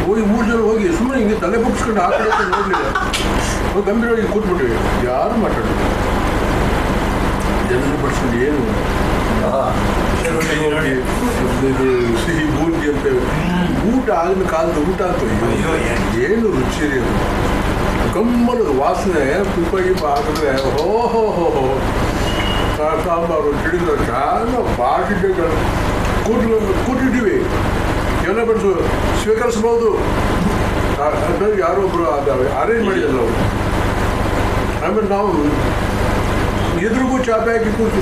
ಹೋಗಿ 3 ಜನ ಹೋಗಿ ಸುಮ್ಮನೆ ಹಿಂಗೆ ತಲೆ ಬುಕ್ಸ್ಕೊಂಡು ಆ ಕಡೆ ನೋಡಲಿಲ್ಲ. ಗಂಭೀರವಾಗಿ ಕೂತ್ಬಿಟ್ವಿ, ಯಾರು ಮಾತಾಡೋದು. ಜನರು ಬಡ್ಸ್ಕೊಂಡು ಏನು ಇದು ಸಿಹಿ ಬೂಂದಿ ಅಂತೇವೆ. ಊಟ ಆಗಿನ ಕಾಲದ ಊಟ ಅಂತ ಏನು ರುಚಿ ರೀ ಅದು. ಗಮ್ಮನದು ವಾಸನೆ ತುಪ್ಪಗಿ ಹಾಕಿದ್ರೆ ಓಹೋ ಹೋ ಸಾಂಬಾರು ಹಿಡಿದ ಚೆನ್ನಾಗಿ ಬಾಟಿಗೆ ಕೂಟಿದ್ದೀವಿ. ಎಲ್ಲ ಬಡಿಸು ಸ್ವೀಕರಿಸ್ಬೋದು. ಯಾರೋ ಒಬ್ರು ಅರೇಂಜ್ ಮಾಡಿದಲ್ಲ ಅವರು. ಆಮೇಲೆ ನಾವು ಎದುರಿಗೂ ಚಾಪೆ ಹಾಕಿ ಕೂತು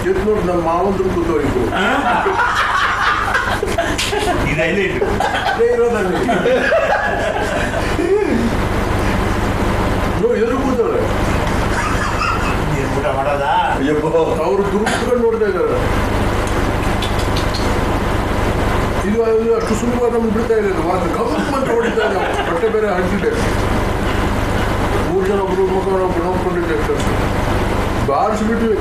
ಎದ್ದು ನೋಡಿ ನಮ್ಮ ಮಾವಂದ್ರು ಕೂತವರಿದ್ರು. ಇರೋದಲ್ಲಿ ಎದುರು ಕೂತವ್ರೆ. ಅವರು ದುರ್ಕೊಂಡು ನೋಡ್ತಾ ಇದ್ದಾರೆ. ಇದು ಅಷ್ಟು ಸುಲಭ ನಮ್ಗೆ ಬಿಡ್ತಾ ಇದೆ. ಗಮ್ಮಂತ ಹೊಡಿತಾ ಇದೆ. ಬಟ್ಟೆ ಬೇರೆ ಹಾಕಿದ್ದೆ. 3 ಜನ ಒಬ್ರು ಮುಖ ನೋಡ್ಕೊಂಡಿದ್ದೆ. ಬಾರಿಸ್ಬಿಟ್ವಿ.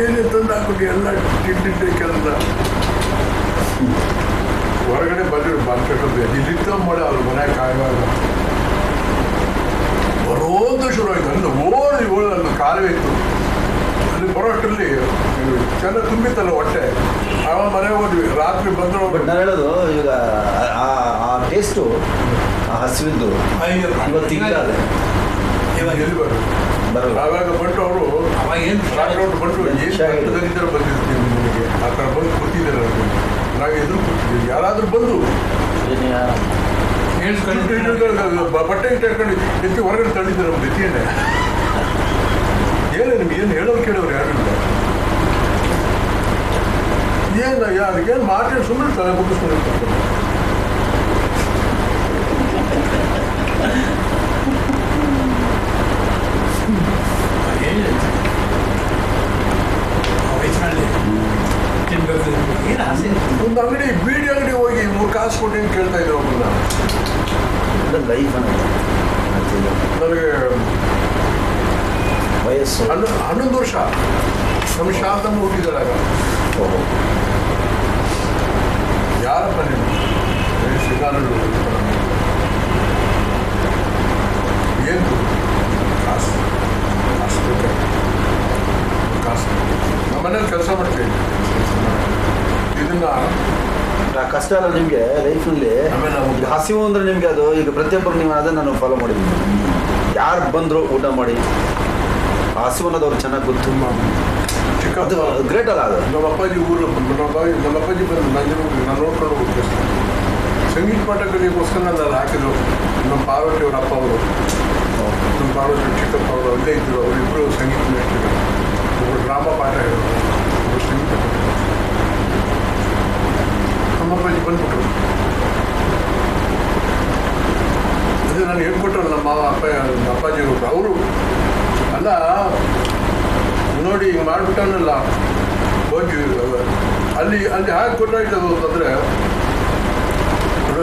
ಏನೇ ತಂದು ಹಾಕ್ಬಿಟ್ಟು ಎಲ್ಲ ತಿಂಡಿದ್ದೆ ಕೆಲಸ. ಹೊರಗಡೆ ಬಂದಿರು ಬಂದ್ಕೊಂಡು ಇಲ್ಲಿದ್ದ ಮಾಡಿ ಅವ್ರ ಮನೆಗೆ ಕಾಯುವಾಗ ಬರೋದು ಶುರುವಾಯಿತು. ಅಲ್ಲಿ ಓಡಿ ಕಾಲುವೆ ಇತ್ತು. ಅಲ್ಲಿ ಬರೋಷ್ಟರಲ್ಲಿ ಚೆನ್ನಾಗಿ ತುಂಬಿತ್ತಲ್ಲ ಹೊಟ್ಟೆ. ಆವಾಗ ಮನೆಗೆ ಹೋದ್ವಿ. ರಾತ್ರಿ ಬಂದ್ರು. ನಾನು ಹೇಳೋದು ಈಗ ಆ ಟೇಸ್ಟು ಆ ಹಸಿವಿದ್ದು ಇವಾಗ ಎಲ್ಲಿ ಬರೋದು. ಆವಾಗ ಬಂಟು ಅವರು ಲಾಕ್ಡೌನ್ ಬಂಟು ಏನು ಬಂದಿರ್ತೀವಿ ನಿಮಗೆ ಆ ಥರ ಬಂದು ಕೂತಿದ್ದಾರೆ. ನಾವು ಎದುರು ಕೂತಿದ್ದೀವಿ. ಯಾರಾದರೂ ಬಂದು ಬಟ್ಟೆ ಇಟ್ಕೊಂಡು ಎತ್ತಿ ಹೊರಗಡೆ ತಳ್ಳಿದ್ದಾರೆ. ನಮ್ಮ ಎತ್ತಿಯನ್ನೇ ಏನೇ ನಿಮ್ಗೆ ಏನು ಹೇಳೋರು ಕೇಳೋರು ಯಾರು ಇಲ್ಲ. ಏನು ಯಾರಿಗೇನು ಮಾತಾಡಿ ಸುಮ್ಮನೆ ತಲೆ ಮುಗಿಸ್ಕೊಂಡಿರ್ತಾರೆ. ಒಂದು ಅಂಗಡಿ ಬೀಡಿ ಅಂಗಡಿ ಹೋಗಿ 3 ಕಾಸು ಕೊಟ್ಟು ಹೆಂಗೆ ಕೇಳ್ತಾ ಇದ್ರು ಒಬ್ಬನ. ನನಗೆ ವಯಸ್ಸು 11 ವರ್ಷ. ನಮ್ಮ ಶಾಂತಮ್ಮ ಹುಟ್ಟಿದ್ದಾರೆ ಆಗ. ಯಾರಪ್ಪ ನೀವು ಶ್ರೀಕಾನಂದ ಏನು ಕಾಸು ಕಾಸು ಬೇಕಾಗಿ ಕಾಸು. ನಮ್ಮ ಮನೇಲಿ ಕೆಲಸ ಮಾಡ್ತೀನಿ. ಇದನ್ನ ಕಷ್ಟ ಅಲ್ಲ ನಿಮಗೆ ಲೈಫ್ನಲ್ಲಿ. ಹಸಿವು ಅಂದರೆ ನಿಮಗೆ ಅದು ಈಗ ಪ್ರತಿಯೊಬ್ಬರು ನೀವು ಅದನ್ನು ನಾನು ಫಾಲೋ ಮಾಡಿದ್ದೀನಿ. ಯಾರು ಬಂದರು ಊಟ ಮಾಡಿ ಹಸಿವು ಅನ್ನೋದು ಅವ್ರು ಚೆನ್ನಾಗಿ ಗೊತ್ತು. ಅದು ಗ್ರೇಟ್ ಅಲ್ಲ ಅದು. ನಮ್ಮ ಅಪ್ಪಾಜಿ ಊರು ನಮ್ಮ ಅಪ್ಪಾಜಿ ಬಂದು ನಾನು ನೋಡ್ಕೊಂಡು ಹೋಗ್ತೀನಿ. ಸಂಗೀತ ಪಾಠ ಕಲಿಯೋಕ್ಕೋಸ್ಕರ ನಾನು ಹಾಕಿದ್ರು. ನಮ್ಮ ಪಾರ್ವತಿ ಅವ್ರ ಅಪ್ಪ ಅವರು, ನಮ್ಮ ಪಾರ್ವತಿ ಚಿಕ್ಕಪ್ಪ ಅವರು ಅಲ್ಲೇ ಇದ್ದರು. ಅವರಿಬ್ಬರು ಸಂಗೀತ ಮೇಷ್ಟ್ರು. ಒಬ್ಬರು ಡ್ರಾಮಾ ಪಾಠ ಹೇಳೋರು, ಒಬ್ಬರು ಸಂಗೀತ ಪಾಠ. ನಮ್ಮ ಅಪ್ಪಾಜಿ ಬಂದ್ಬಿಟ್ರು. ಅದೇ ನಾನು ಹೇಳ್ಕೊಟ್ರು ನಮ್ಮ ಅಪ್ಪಾಜಿ ಅವರು. ಅಲ್ಲ ನೋಡಿ ಹಿಂಗೆ ಮಾಡಿಬಿಟ್ಟನಲ್ಲ ಹೋಗಿ ಅಲ್ಲಿ ಹಾಗೆ ಕೊಟ್ಟಾಯ್ತದು ಅಂತಂದರೆ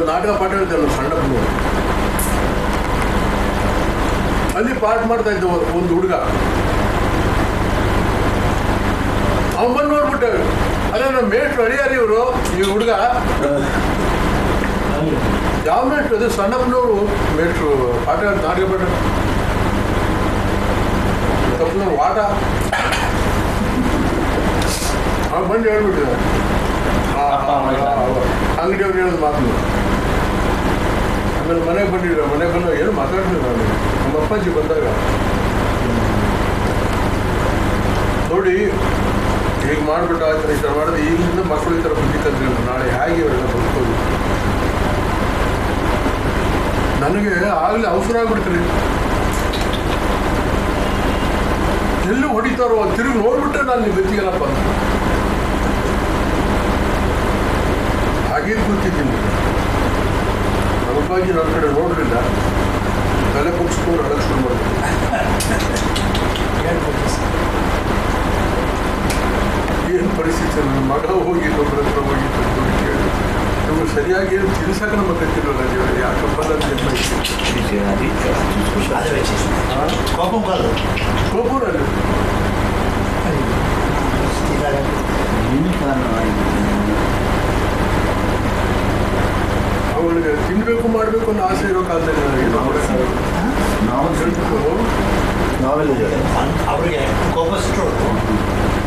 ನಾಟಕ ಪಾಠ ಹೇಳ್ತಲ್ಲ ಸಣ್ಣ ಹುಡುಗ. ಅಲ್ಲಿ ಪಾಠ ಮಾಡ್ತಾ ಇದ್ದ ಒಂದು ಹುಡುಗ. ಅವನು ಬಂದು ನೋಡ್ಬಿಟ್ಟೆ. ಅದೇ ನಮ್ಮ ಮೇಷ್ಟ್ರು ಅಳಿಯಾರಿ ಇವರು. ಈ ಹುಡುಗ ಯಾವ ಮೇಷ್ಟ್ರು? ಅದೇ ಸಣ್ಣಪ್ಪನವರು ಮೇಷ್ಟ್ರು ಪಾಠ ನಾಟಕ ಪಾಠ ತಪ್ಪನವ್ರು ಆಟ. ಅವ್ನು ಬಂದು ಹೇಳ್ಬಿಟ್ಟಿದ್ದಾರೆ. ಅಂಗಡಿಯವ್ರು ಹೇಳೋದು ಮಾತು. ಆಮೇಲೆ ಮನೆಗೆ ಬಂದಿದ್ರು. ಮನೆಗೆ ಬಂದಾಗ ಏನು ಮಾತಾಡ್ತೀನಿ ನಾನು. ನಮ್ಮ ಅಪ್ಪಾಜಿ ಬಂದಾಗ ನೋಡಿ ಹೀಗೆ ಮಾಡಿಬಿಟ್ಟು ಆ ಥರ ಈ ಥರ ಮಾಡಿದ್ರೆ ಈಗಲಿಂದ ಮಕ್ಕಳು ಈ ಥರ ಬುದ್ಧಿ ಕಲ್ತ್ಕೊಂಡು ನಾಳೆ ಹೇಗೆ ಅವರೆಲ್ಲ ಬದುಕೋದು. ನನಗೆ ಆಗಲೇ ಅವಸರ ಆಗ್ಬಿಡ್ತೀರಿ. ಎಲ್ಲೂ ಹೊಡಿತಾರೋ ತಿರುಗಿ ನೋಡ್ಬಿಟ್ರೆ ನಾನು ನೀವು ಗೊತ್ತಿಗೆಲ್ಲಪ್ಪ ಅಂತ ಹಾಗೇ ಕೂತಿದ್ದೀನಿ. ನಮಗಾಗಿ ನನ್ನ ಕಡೆ ನೋಡಲಿಲ್ಲ. ತಲೆ ಕುಡಿಸ್ಕೊಂಡು ಅಳಸ್ಕೊಂಡು ಮಾಡ್ತೀನಿ. ಏನು ಪರಿಸ್ಥಿತಿ. ನನ್ನ ಮಗ ಹೋಗಿದ್ದು ಒಬ್ಬರ ಹತ್ರ ಹೋಗಿದ್ದು ಕೇಳಿ ನೀವು ಸರಿಯಾಗಿ ಏನು ತಿನ್ಸಕ್ಕೆ ನಮ್ಮ ಗೊತ್ತಿರೋಲ್ಲ. ನೀವು ಯಾಕಪ್ಪ ಕೋಪೂರಲ್ಲಿ ಅವಳಿಗೆ ತಿನ್ಬೇಕು ಮಾಡಬೇಕು ಅನ್ನೋ ಆಸೆ ಇರೋ ಕಾಲದಲ್ಲಿ ನಾವು ಹೇಳ್ಬೇಕು ನಾವೆಲ್ಲ ಅವರಿಗೆ ಕೋಪಸ್ಥರು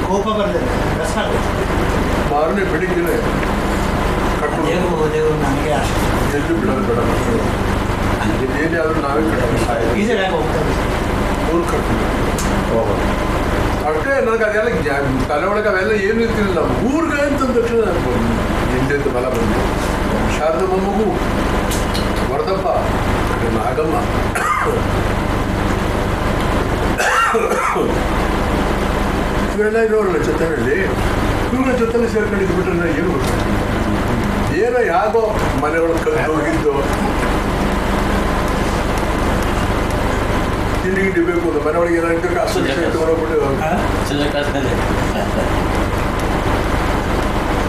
ಕೋಪ ಬರಲಿಲ್ಲ ರಸ ಮಾರನೇ ಬೆಳಿಗ್ಗೆ ಕಟ್ಕೊಂಡು ದೇವರು ನನಗೆ ಆಸೆ ಎಲ್ಲೂ ಬಿಡೋದು ಬೇಡ ಮಕ್ಕಳು ಏನೇ ಆದರೂ ನಾವೇ ಕಟ್ಕೊಂಡು ಈಸಿಯಾಗಿ ಹೋಗ್ತಾರೆ ಊರು ಕಟ್ಕೊಂಡು ಹೋಗೋದು. ಅಷ್ಟೇ ನನಗೆ ಅದೆಲ್ಲ ತಲೆ ಒಳಗೆ ಅವೆಲ್ಲ ಏನು ಇರ್ತಿರಲಿಲ್ಲ ಊರಿಗೆ ಅಂತಂದ ತಕ್ಷಣ ಹಿಂದೆಂದು ಬಲ ಬಂದು ಶಾರದಮ್ಮ ಮಗು ವರದಪ್ಪ ನಾಗಮ್ಮ ಇವೆಲ್ಲ ಇರೋರಲ್ಲ ಜೊತೆಯಲ್ಲಿ ಇವುಗಳ ಜೊತೆಲಿ ಸೇರ್ಕೊಂಡಿದ್ದು ಬಿಟ್ಟರೆ ನನಗೆ ಏನು ಗೊತ್ತಾಗ್ತಿಲ್ಲ ಏನೋ ಯಾಗೋ ಮನೆಯೊಳಗೆ ಕಲ್ತು ಹೋಗಿದ್ದು ತಿಂಡಿ ಗಿಂಡಿ ಬೇಕು ಅಂತ ಮನೆಯೊಳಗೆ ಏನಾಗಿದ್ದರೆ ಅಷ್ಟು ಹೊರಬಿಟ್ಟು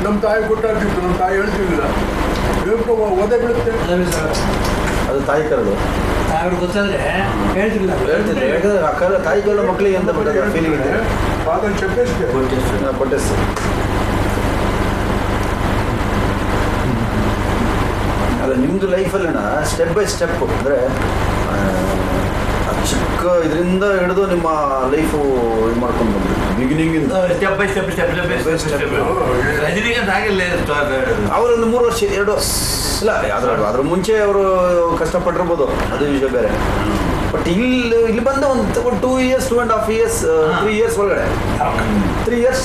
ನಮ್ಮ ತಾಯಿ ಕೊಟ್ಟಾಗ್ತಿತ್ತು ನಮ್ಮ ತಾಯಿ ಹೇಳ್ತಿರ್ಲಿಲ್ಲ ಬೇಕು ಒದೆ ಬೀಳುತ್ತೆ ಅದು ತಾಯಿ ಕರಡು ಅವ್ರಿಗೆ ಗೊತ್ತಾದ್ರೆ ಹೇಳ್ತಿರ್ಲಿಲ್ಲ ಹೇಳ್ತಿದ್ದೆ. ಯಾಕಂದ್ರೆ ಆ ಕರ ತಾಯಿ ಕರಡು ಮಕ್ಕಳಿಗೆ ಅಂತ ಬಿಟ್ಟದ ಫೀಲಿಂಗ್ ಇದೆ. ಪಾದಲ್ ಚಪ್ಪೇಸ್ಗೆ ಕೊಟ್ಟೆಸ್ ಅಲ್ಲ ನಿಮ್ಮದು ಲೈಫಲ್ಲಿನ ಸ್ಟೆಪ್ ಬೈ ಸ್ಟೆಪ್ ಅಂದರೆ ಚಿಕ್ಕ ಇದರಿಂದ ಹಿಡಿದು ನಿಮ್ಮ ಲೈಫು ಇದು ಮಾಡ್ಕೊಂಡು ಬಂದ್ರಿ ಬಿಗಿನಿಂಗಿಂದ step by step step by step Rajinikanth ಆಗಿಲ್ಲ ಅವರೊಂದು 3 ವರ್ಷ 2 ಇಲ್ಲ ಅದ್ರ ಮುಂಚೆ ಅವರು ಕಷ್ಟಪಟ್ಟಿರ್ಬೋದು, ಅದು ವಿಷಯ ಬೇರೆ. ಬಟ್ ಇಲ್ಲಿ ಬಂದ ಒಂದು 2 years 2.5 years 3 years ಒಳಗಡೆ 3 years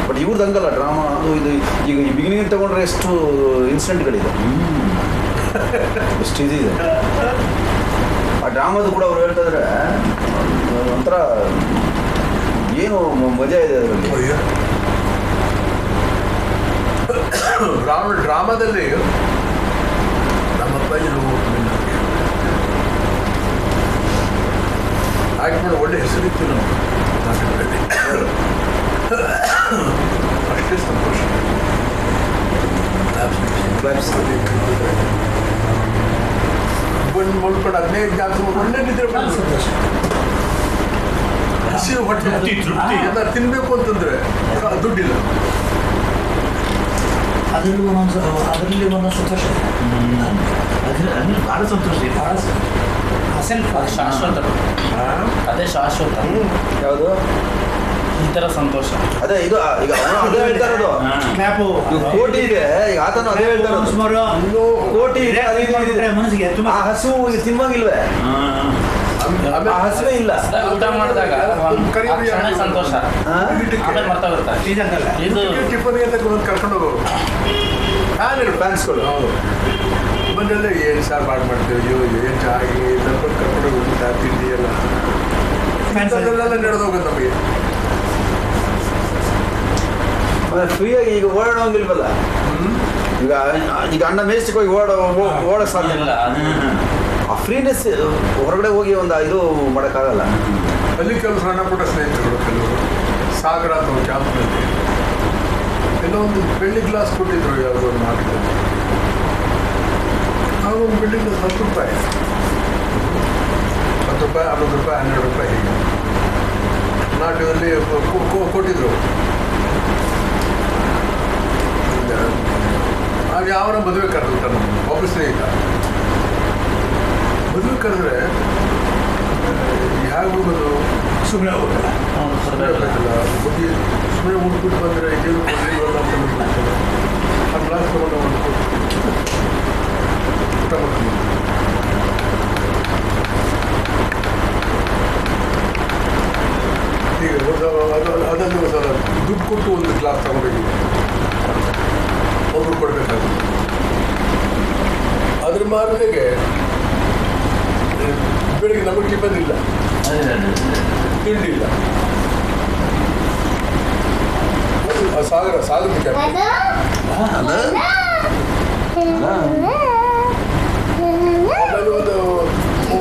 ಬಟ್ ಇವ್ರದ್ದು ಹಂಗಲ್ಲ ಡ್ರಾಮಾ ಅದು ಇದು. ಈಗ ಈ ಬಿಗಿನಿಂಗ್ ತಗೊಂಡ್ರೆ ಎಷ್ಟು ಇನ್ಸಿಡೆಂಟ್ಗಳಿದೆ, ಎಷ್ಟು ಇದಿದೆ. ಆ ಡ್ರಾಮಾದು ಕೂಡ ಅವ್ರು ಹೇಳ್ತಾ ಇದ್ರೆ ಒಂಥರ ಏನು ಮಜಾ ಇದೆ ಅದರಲ್ಲಿ. ಡ್ರಾಮಾದಲ್ಲಿ ನಮ್ಮಪ್ಪ ಆಕ್ಟ್ ಮಾಡಿ ಒಳ್ಳೆ ಹೆಸರಿತ್ತು ನಮ್ಮ ನಾಟಕದಲ್ಲಿ. ಅಷ್ಟೇ ಸಂತೋಷ. ಬಂದು ಮಾಡ್ಕೊಂಡು 15 ಜಾಸ್ತಿ ಒಳ್ಳೆ ನಿದ್ರೆ ಸಂತೋಷ ಹಸಿರು ಹೊಟ್ಟೆ ತೃಪ್ತಿ ಎಲ್ಲ ತಿನ್ಬೇಕು ಅಂತಂದ್ರೆ ದುಡ್ಡಿಲ್ಲ. ಅದರಲ್ಲಿ ಒಂದೊಂದು ಸಂತೋಷ ಭಾಳ ಸಂತೋಷ ಇದೆ. ಭಾಳ ಶಾಶ್ವತ ಅದೇ ಶಾಶ್ವತ. ಯಾವುದು ಈ ಥರ ಸಂತೋಷ ಅದೇ ಇದು ಈಗ ಅವನು ಅದೇ ಹೇಳ್ತಾ ಇರೋದು. ಕ್ಲಾಪು ಈಗ ಕೋಟಿ ಇದೆ, ಈಗ ಆತನು ಅದೇ ಹೇಳ್ತಾ ಇರೋದು. ಸುಮಾರು ಕೋಟಿ ಇದೆ, ಅದು ಇದು ಇದೆ. ಮನಸ್ಸಿಗೆ ತುಂಬ ಆ ಹಸು ಈಗ ತಿನ್ನುವಾಗಿಲ್ವೇ, ಆ ಹಸುವೇ ಇಲ್ಲ. ಊಟ ಮಾಡಿದಾಗ ಸಂತೋಷ ಆಮೇಲೆ ಮರ್ತಾ ಬರ್ತಾರೆ. ಇದಕ್ಕಲ್ಲ ಇದು ಟಿಫನ್ಗೆ ಅಂತ ಕರ್ಕೊಂಡು ಹೋಗೋರು ಫ್ಯಾನ್ಸ್ಗಳು. ಬಂದೆಲ್ಲ ಏನು ಸಾರು ಮಾಡ್ತೀವಿ, ಅಯ್ಯೋ ಏನು ಚಾಗಿ ಸ್ವಲ್ಪ ಕರ್ಕೊಂಡು ಊಟ ತಿಂಡಿ ಎಲ್ಲ ನಡೆದು ಹೋಗೋದು ನಮಗೆ. ಫ್ರೀಯಾಗಿ ಈಗ ಓಡಾಡೋಂಗಿಲ್ವಲ್ಲ. ಈಗ ಅಣ್ಣ ಮೇಸ್ಟಿಗೆ ಹೋಗಿ ಓಡೋಕೆ ಸಾಧ್ಯ ಇಲ್ಲ. ಆ ಫ್ರೀನೆಸ್ ಹೊರಗಡೆ ಹೋಗಿ ಒಂದು ಇದು ಮಾಡೋಕ್ಕಾಗಲ್ಲ. ಅಲ್ಲಿ ಕೆಲವು ಸಣ್ಣ ಪುಟ್ಟ ಸ್ನೇಹಿತರುಗಳು, ಕೆಲವರು ಸಾಗರ ಅಥವಾ ಕ್ಯಾಂಪ್ನಲ್ಲಿ ಎಲ್ಲ ಒಂದು ಬೆಳ್ಳಿ ಗ್ಲಾಸ್ ಕೊಟ್ಟಿದ್ರು ಯಾವುದೋ ಒಂದು ನಾಟಕದಲ್ಲಿ. ಆಗ ಒಂದು ಬೆಳ್ಳಿ ಗ್ಲಾಸ್ 10 ರೂಪಾಯಿ 10 ರೂಪಾಯಿ 11 ರೂಪಾಯಿ 12 ರೂಪಾಯಿ ಹೀಗೆ ನಾಟಕದಲ್ಲಿ ಕೊಟ್ಟಿದ್ರು. ಆಗ ಯಾವನ ಮದುವೆ ಕರೆದುಬಿಟ್ಟ ನಮ್ಮ ಒಬ್ಬ ಸ್ನೇಹಿತ. ಮದುವೆ ಕರೆದ್ರೆ ಹೇಗೆ ಹೋಗೋದು, ಸುಮ್ಮನೆ ಹೋಗಲ್ಲ ಬೇಕಲ್ಲ ಬುದ್ಧಿ. ಸುಮ್ಮನೆ ಉಟ್ಬಿಟ್ಟು ಬಂದರೆ ಏನು ಆ ಗ್ಲಾಸ್ ತಗೊಂಡು ಒಂದು ಊಟ ಮಾಡ್ಕೊಂಡು ಈಗ ಅದನ್ನು ದುಡ್ಡು ಕೊಟ್ಟು ಒಂದು ಗ್ಲಾಸ್ ತಗೋಬೇಕಿದೆ, ಒಬ್ರು ಕೊಡಬೇಕಾಗುತ್ತೆ. ಅದ್ರ ಮಾರನೆಗೆ ಬೆಳಿಗ್ಗೆ ನಮಗೆ ಟಿಫನ್ ಇಲ್ಲ, ತಿಂಡಿ ಇಲ್ಲ. ಸಾಗರ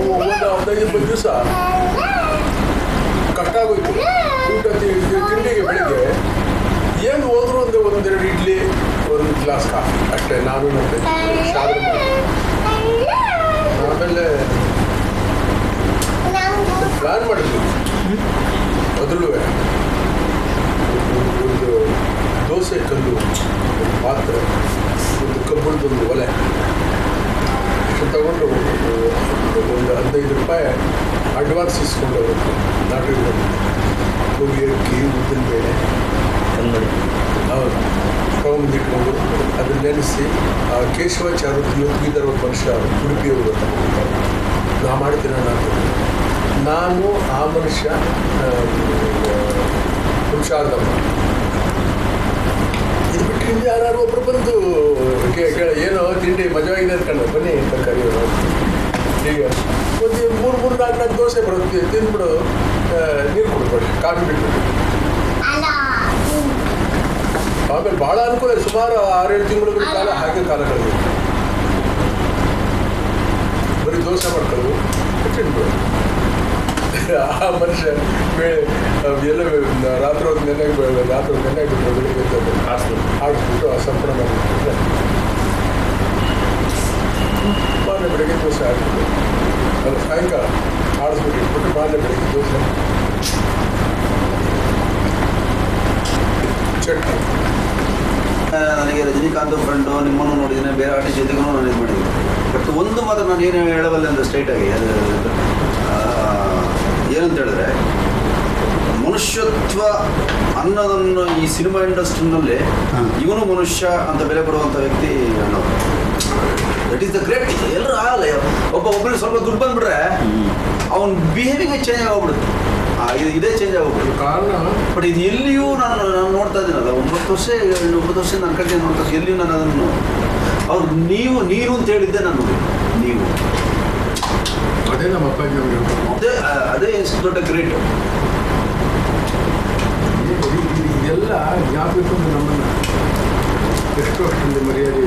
ಒಂದು 15 ದಿವಸ ಕಷ್ಟ ಆಗೋಯ್ತು ಊಟ ತಿಂಡಿಗೆ. ಬೆಳಿಗ್ಗೆ ಏನು ಹೋದ್ರು ಅಂದರೆ 1-2 ಇಡ್ಲಿ 1 ಗ್ಲಾಸ್ ಕಾಫಿ ಅಷ್ಟೇ. ನಾನು ಮತ್ತೆ ಆಮೇಲೆ ಪ್ಲಾನ್ ಮಾಡಿದ್ವಿ. ಅದರಲ್ಲೂ ಒಂದು ದೋಸೆ ಕಲ್ಲು, ಒಂದು ಪಾತ್ರೆ, ಒಂದು ಕಪ್ಪು ಕಬ್ಬುಳದೊಂದು ಒಲೆ ತಗೊಂಡು ಒಂದು 15 ರೂಪಾಯಿ ಅಡ್ವಾನ್ಸ್ ಇಸ್ಕೊಂಡು ನಾಟಿ ಹೋಗಿ ಅಕ್ಕಿ ಉದ್ದಿನ ಬೇಳೆ ಹೌದು ತಗೊಂಡಿಟ್ಕೊಂಡು ಅದನ್ನ ನೆನೆಸಿ ಕೇಶವಾಚಾರ್ಯ ತಿರುಗಿದಾರ ಒಬ್ಬ ಮನುಷ್ಯ ಉಡುಪಿಯವರು ನಾ ಮಾಡ್ತೀನಿ ನಾನು ಆ ಮನುಷ್ಯ ಹುಷಾರ್ದಮ್ಮ ಇದು ಬಿಟ್ಟು ಯಾರು ಒಬ್ರು ಬಂದು ಏನೋ ತಿಂಡಿ ಮಜವಾಗಿದೆ ಅಂದ್ಕೊಂಡು ಬನ್ನಿ ಅಂತ ಕರೆಯೋರು ಈಗ ಒಂದು 3-4 ದೋಸೆ ಬರುತ್ತೆ ತಿಂದ್ಬಿಡು ನೀರು ಕೊಡ್ಬೇಡಿ ಕಾಫಿ ಬಿಟ್ಬಿಟ್ಟು ಆಮೇಲೆ ಭಾಳ ಅನುಕೂಲ ಸುಮಾರು 6-7 ತಿಂಗಳ ಕಾಲ ಹಾಗೆ ಕಾಲಗಳಿದೆ ಬರೀ ದೋಸೆ ಮಾಡ್ಕೊಳ್ಳೋದು ತಿಂದ್ಬಿಡು ಆ ಮನುಷ್ಯ ಎಲ್ಲ ರಾತ್ರಿ ಒಂದು ನೆನೆಗೆ ಬಿಟ್ಟು ಬೆಳಿಗ್ಗೆ ಆಡಿಸ್ಬಿಟ್ಟು ಆ ಸಂಪೂರ್ಣ ಮಾಡಿಬಿಟ್ಟು ಮಾರನೇ ಬೆಳಿಗ್ಗೆ ದೋಸೆ ಹಾಕ್ಬಿಟ್ಟು ಅದು ಸಾಯಂಕಾಲ ಆಡಿಸ್ಬಿಟ್ಟು ಇಟ್ಬಿಟ್ಟು ಮಾರನೇ ಬೆಳಿಗ್ಗೆ ದೋಸೆ ಚಟ್ನಿ. ನನಗೆ ರಜನಿಕಾಂತ್ ಫ್ರೆಂಡು ನಿಮ್ಮನ್ನು ನೋಡಿದ್ದೀನಿ, ಬೇರೆ ಆರ್ಟಿಸ್ಟ್ ಜೊತೆಗೂ ನಾನು ಇದು ಮಾಡಿದ್ದೀನಿ. ಬಟ್ ಒಂದು ಮಾತ್ರ ನಾನು ಏನು ಹೇಳಬಲ್ಲೆ ಅಂದರೆ ಸ್ಟ್ರೈಟಾಗಿ ಅದು ಏನಂತ ಹೇಳಿದ್ರೆ, ಮನುಷ್ಯತ್ವ ಅನ್ನೋದನ್ನು ಈ ಸಿನಿಮಾ ಇಂಡಸ್ಟ್ರಿನಲ್ಲಿ ಇವನು ಮನುಷ್ಯ ಅಂತ ಬೆಲೆ ಕೊಡುವಂಥ ವ್ಯಕ್ತಿ ಅನ್ನೋದು ದಟ್ ಈಸ್ ದ ಗ್ರೇಟ್. ಎಲ್ಲರೂ ಆಗಲ್ಲ, ಒಬ್ಬರಿಗೆ ಸ್ವಲ್ಪ ದುಡ್ಡು ಬಂದುಬಿಟ್ರೆ ಅವ್ನ ಬಿಹೇವಿಂಗ್ ಚೇಂಜ್ ಆಗೋಗ್ಬಿಡುತ್ತೆ, ಇದೇ ಚೇಂಜ್ ಆಗೋಗ್ಬಿಡುತ್ತೆ ಕಾರಣ. ಬಟ್ ಇದು ಎಲ್ಲಿಯೂ ನಾನು ನೋಡ್ತಾ ಇದ್ದೀನಲ್ಲ, 9 ವರ್ಷ 9 ನನ್ನ ಕಡೆ 9 ವರ್ಷ ಎಲ್ಲಿಯೂ ನಾನು ಅದನ್ನು ಅವ್ರು ನೀರು ಅಂತ ಹೇಳಿದ್ದೆ ನಾನು, ನೀವು ಅದೇ ನಮ್ಮ ಅಪ್ಪಾಜಿ ಅವ್ರಿಗೆ ಅದೇ ಎಷ್ಟು ದೊಡ್ಡ ಗ್ರೇಟ್. ಇದೆಲ್ಲ ಜ್ಞಾಪಕ ನಮ್ಮನ್ನು ಎಷ್ಟು ಅಷ್ಟೊಂದು ಮರ್ಯಾದೆ